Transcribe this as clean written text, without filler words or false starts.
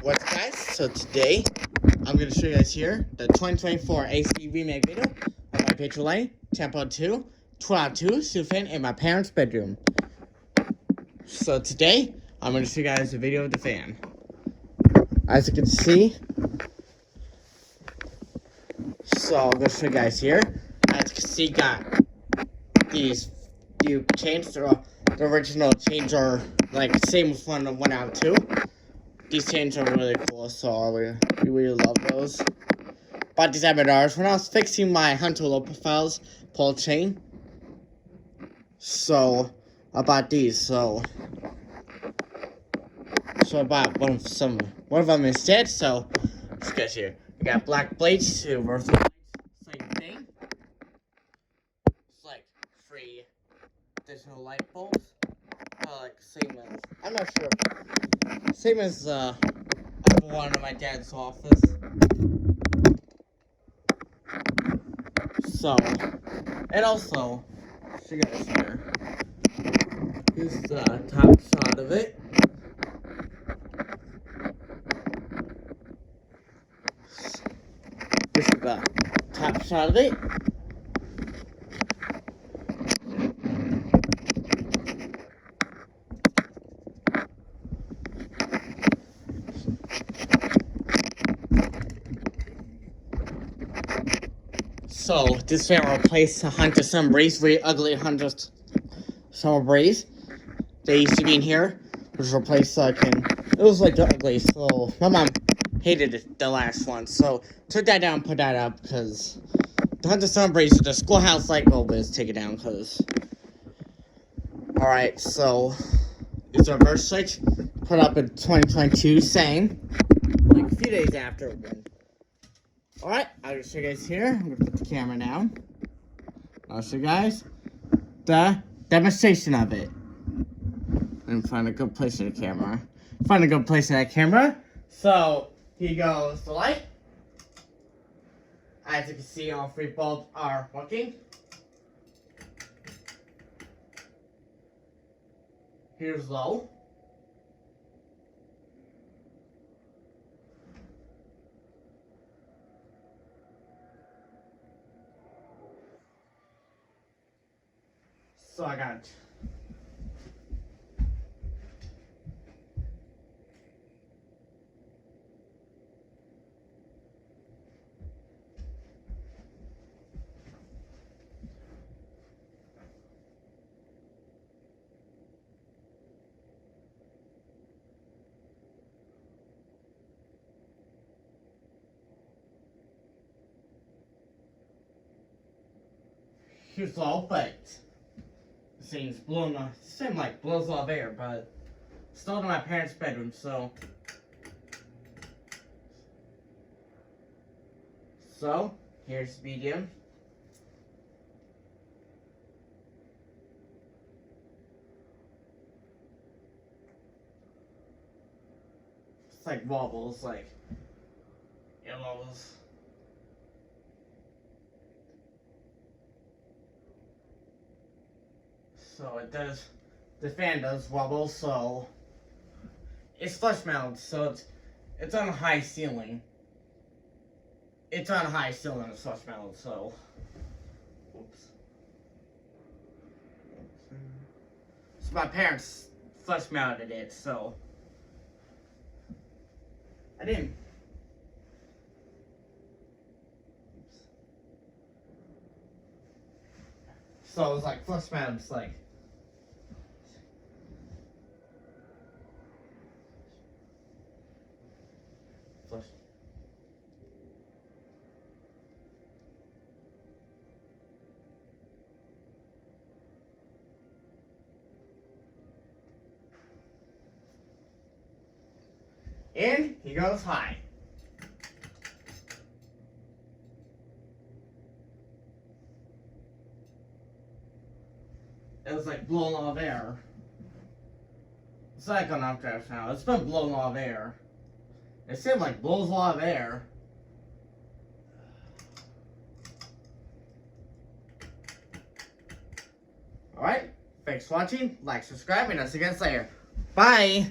What's up, guys? So today I'm going to show you guys here the 2024 AC remake video of my Patriot Tempo 2, 12-2 Sufin in my parents' bedroom. So today I'm going to show you guys a video of the fan. As you can see, so I'm going to show you guys here. As you can see, got these. You changed the original change are like same with one out of two. These chains are really cool, so we really love those. Bought these at Menards when I was fixing my Hunter Low Profiles pull chain. So I bought these. So I bought one of them instead. So let's get here. We got black blades to reverse lights, same thing. It's like free additional light bulbs. Like same as I'm not sure. Same as one of my dad's office. So, and also, show you guys here. Here's the top shot of it. This is the top shot of it. So, this fan replaced a Hunter Summer Breeze, really ugly Hunter Summer Breeze. They used to be in here, which replaced it was like ugly, so my mom hated it, the last one. So, took that down, put that up, because the Hunter Summer Breeze, the schoolhouse light bulb is take it down, because. Alright, so, it's a reverse switch, put up in 2022, same, like a few days after when. Alright, I'll just show you guys here. I'm going to put the camera down. I'll show you guys the demonstration of it. And find a good place for the camera. Find a good place for that camera. So, here goes the light. As you can see, all three bulbs are working. Here's low. So I got here's low, but seems blown off. Seems like blows off air, but still in my parents' bedroom, so. So, here's medium. It's like wobbles, like it wobbles. So it does, the fan does wobble, so it's flush mounted, so it's on a high ceiling. It's on a high ceiling, it's flush mounted, so. Oops. So my parents flush mounted it, so. I didn't. Oops. So it was like flush mounted, it's like. Flush. And he goes high. It was like blown off air. It's like an updraft now. It's been blown off air. It seemed like blows a lot of air. Alright, thanks for watching. Like, subscribe, and I'll see you guys later. Bye!